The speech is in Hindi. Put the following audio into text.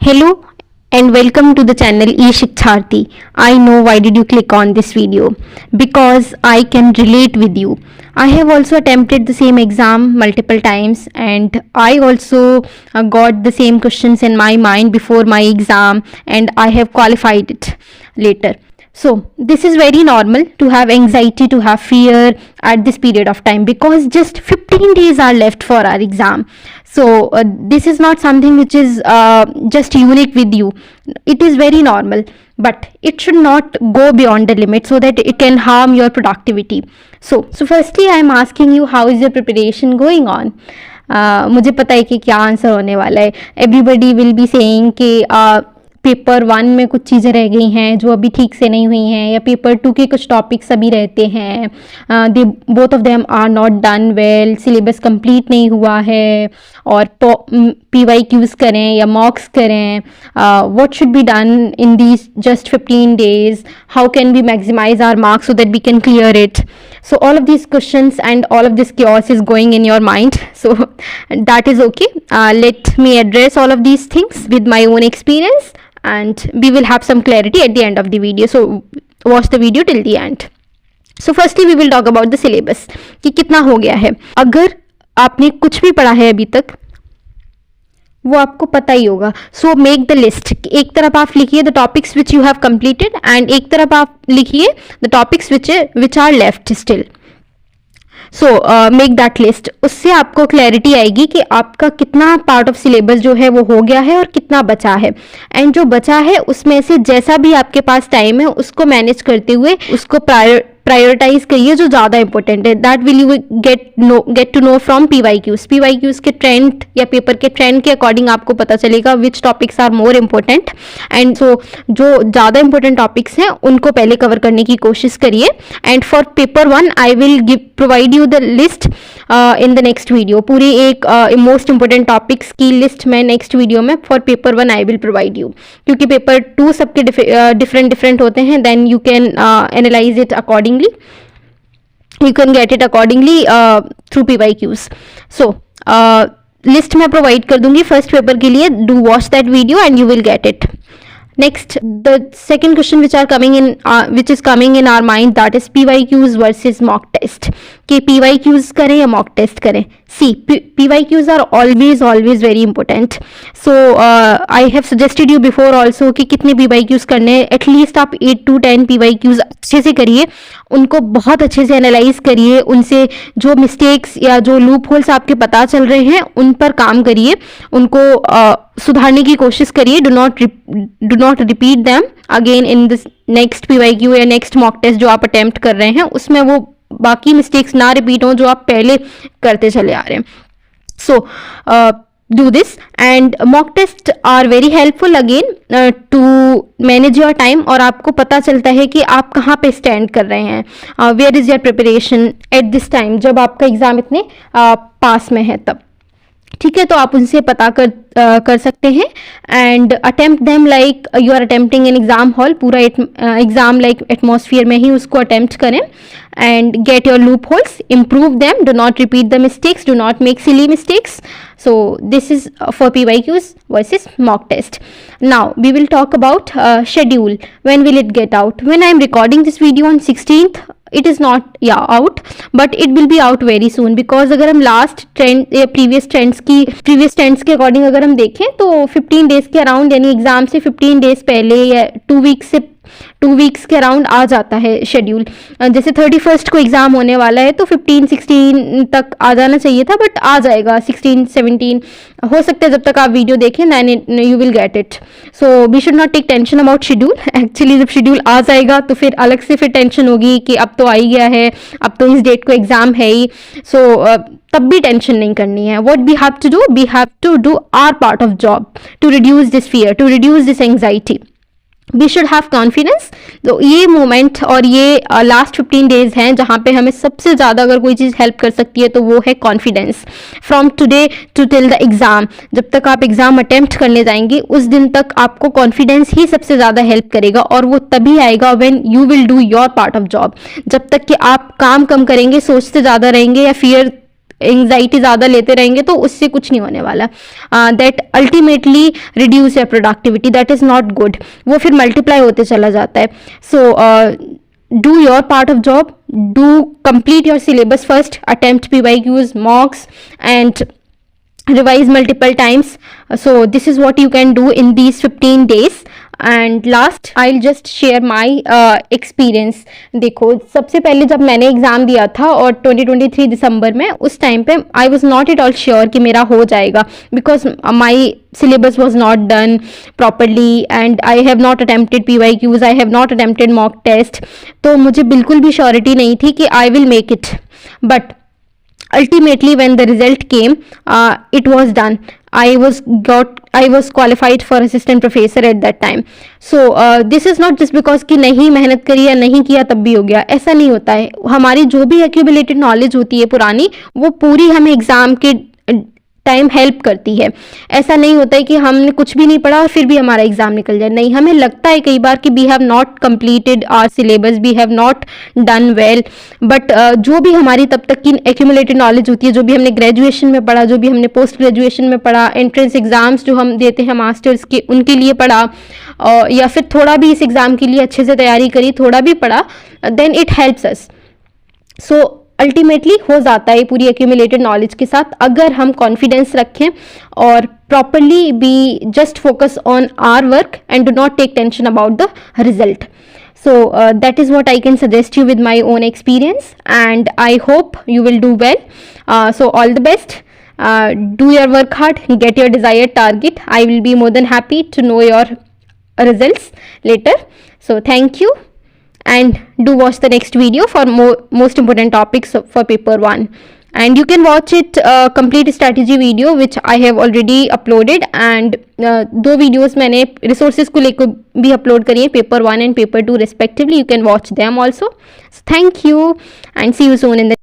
Hello and welcome to the channel eShiksharthi. I know why did you click on this video, because I can relate with you. I have also attempted the same exam multiple times, and I also got the same questions in my mind before my exam, and I have qualified it later. So this is very normal to have anxiety, to have fear at this period of time, because just 15 days are left for our exam. So this is not something which is just unique with you. It is very normal, but it should not go beyond the limit so that it can harm your productivity. So firstly I am asking you, how is your preparation going on? मुझे पता है कि क्या आंसर होने वाला है. एवरीबडी विल बी सेइंग कि पेपर 1 में कुछ चीज़ें रह गई हैं जो अभी ठीक से नहीं हुई हैं, या पेपर 2 के कुछ टॉपिक्स अभी रहते हैं. They both of them are not done well. Syllabus complete नहीं हुआ है, और PYQs करें या मॉक्स करें. What should be done in these just 15 days? How can we maximise our marks so that we can clear it? So all of these questions and all of this chaos is going in your mind. So that is okay. Let me address all of these things with my own experience, and we will have some clarity at the end of the video. So watch the video till the end. So firstly we will talk about the syllabus कि कितना हो गया है. अगर आपने कुछ भी पढ़ा है अभी तक वो आपको पता ही होगा. So make the list. एक तरफ आप लिखिए the topics which you have completed, and एक तरफ आप लिखिए the topics which are left still. So make that list. उससे आपको क्लैरिटी आएगी कि आपका कितना पार्ट ऑफ सिलेबस जो है वो हो गया है और कितना बचा है. एंड जो बचा है उसमें से जैसा भी आपके पास टाइम है उसको मैनेज करते हुए उसको प्रायोरिटाइज करिए जो ज़्यादा इंपॉर्टेंट है. That will you get to know from PYQs के ट्रेंड या पेपर के ट्रेंड के अकॉर्डिंग आपको पता चलेगा which topics are more important. And so जो ज़्यादा इंपॉर्टेंट टॉपिक्स हैं उनको पहले कवर करने की कोशिश करिए. And for paper 1 I will provide you the list in the next video. पूरी एक मोस्ट इंपॉर्टेंट टॉपिक्स की लिस्ट मैं नेक्स्ट वीडियो में for paper 1 I will provide you, क्योंकि पेपर 2 सबके डिफरेंट होते हैं. Then you can analyse it according. You can get it accordingly through PYQs. So list मैं provide कर दूंगी फर्स्ट पेपर के लिए. Do watch that video and you will get it. Next, the second question which is coming in our mind, that is PYQs versus mock test. कि PYQs करें या mock test करें. See, PYQs are always very important. So I have suggested you before also कि कितने PYQs करने हैं. एटलीस्ट आप 8 to 10 PYQs अच्छे से करिए, उनको बहुत अच्छे से एनालाइज करिए. उनसे जो मिस्टेक्स या जो लूप होल्स आपके पता चल रहे हैं उन पर काम करिए, उनको सुधारने की कोशिश करिए. Do not repeat them again in this next PYQ या नेक्स्ट मॉक टेस्ट जो आप अटेम्प्ट कर रहे हैं, उसमें वो बाकी मिस्टेक्स ना रिपीट हों जो आप पहले करते चले आ रहे हैं. सो do this, and mock test are very helpful again to manage your time. और आपको पता चलता है कि आप कहाँ पे स्टैंड कर रहे हैं, where is your preparation at this time, जब आपका एग्ज़ाम इतने पास में है तब. ठीक है, तो आप उनसे पता कर सकते हैं. And attempt them like you are attempting in exam hall. पूरा एग्जाम लाइक एटमॉस्फियर में ही उसको अटेम्प्ट करें. And get your loopholes, improve them, do not repeat the mistakes, do not make silly mistakes. So this is for PYQs versus mock test. Now we will talk about schedule. When will it get out? When I am recording this video on 16th, it is not out, but it will be out very soon, because अगर हम लास्ट ट्रेंड या प्रीवियस ट्रेंड्स के अकॉर्डिंग अगर हम देखें तो 15 डेज के अराउंड, यानी एग्जाम से 15 डेज पहले या 2 वीक्स के अराउंड आ जाता है शेड्यूल. जैसे 31st को एग्ज़ाम होने वाला है तो 15-16 तक आ जाना चाहिए था, बट आ जाएगा 16-17 हो सकता है. जब तक आप वीडियो देखें then you will get it. So we should not take tension about schedule. Actually जब शेड्यूल आ जाएगा तो फिर अलग से फिर टेंशन होगी कि अब तो आ ही गया है, अब तो इस डेट को एग्ज़ाम है ही. सो तब भी टेंशन नहीं करनी है. What we have to do, we have to do our part of job to reduce this fear, to reduce this anxiety. We should have confidence. तो ये मोमेंट और ये लास्ट 15 डेज हैं जहाँ पे हमें सबसे ज़्यादा अगर कोई चीज़ हेल्प कर सकती है तो वो है confidence. From today to till the exam, जब तक आप एग्ज़ाम अटेम्प्ट करने जाएंगे उस दिन तक आपको कॉन्फिडेंस ही सबसे ज़्यादा हेल्प करेगा. और वो तभी आएगा when you will do your part of job. जब तक कि आप काम कम करेंगे, सोचते ज़्यादा रहेंगे या फियर एंग्जाइटी ज़्यादा लेते रहेंगे तो उससे कुछ नहीं होने वाला. That ultimately reduce your productivity, that is not good. वो फिर मल्टीप्लाई होते चला जाता है. सो do your part of job, do complete your syllabus first, attempt PYQs, mocks, and revise multiple times. So this is what you can do in these 15 days. And last I'll just share my experience. देखो, सबसे पहले जब मैंने एग्ज़ाम दिया था और 2023 दिसंबर में, उस टाइम पे I was not at all sure कि मेरा हो जाएगा, because my syllabus was not done properly and I have not attempted PYQs, I have not attempted mock test. तो मुझे बिल्कुल भी श्योरिटी नहीं थी कि I will make it. But ultimately when the result came, it was done. I was qualified for assistant professor at that time. So this is not just because कि नहीं मेहनत करी या नहीं किया तब भी हो गया, ऐसा नहीं होता है. हमारी जो भी एक्यूमुलेटेड नॉलेज होती है पुरानी, वो पूरी हमें एग्जाम के टाइम हेल्प करती है. ऐसा नहीं होता है कि हमने कुछ भी नहीं पढ़ा और फिर भी हमारा एग्जाम निकल जाए. नहीं, हमें लगता है कई बार कि we have not completed our syllabus, we have not done well, but जो भी हमारी तब तक की एक्यूमुलेटेड नॉलेज होती है, जो भी हमने ग्रेजुएशन में पढ़ा, जो भी हमने पोस्ट ग्रेजुएशन में पढ़ा, एंट्रेंस एग्जाम्स जो हम देते हैं मास्टर्स के, उनके लिए पढ़ा, या फिर थोड़ा भी इस एग्ज़ाम के लिए अच्छे से तैयारी करी, थोड़ा भी पढ़ा, then it helps us. So ultimately हो जाता है पूरी एक्यूमुलेटेड नॉलेज के साथ, अगर हम कॉन्फिडेंस रखें और properly be just focus on our work and do not take tension about the result. So that is what I can suggest you with my own experience, and I hope you will do well. So all the best. Do your work hard, get your desired target. I will be more than happy to know your results later. So thank you, and do watch the next video for most important topics for paper 1. And you can watch it complete strategy video which I have already uploaded, and दो videos मैंने resources को लेकर भी upload करी है, paper 1 and paper 2 respectively. You can watch them also. So thank you and see you soon in the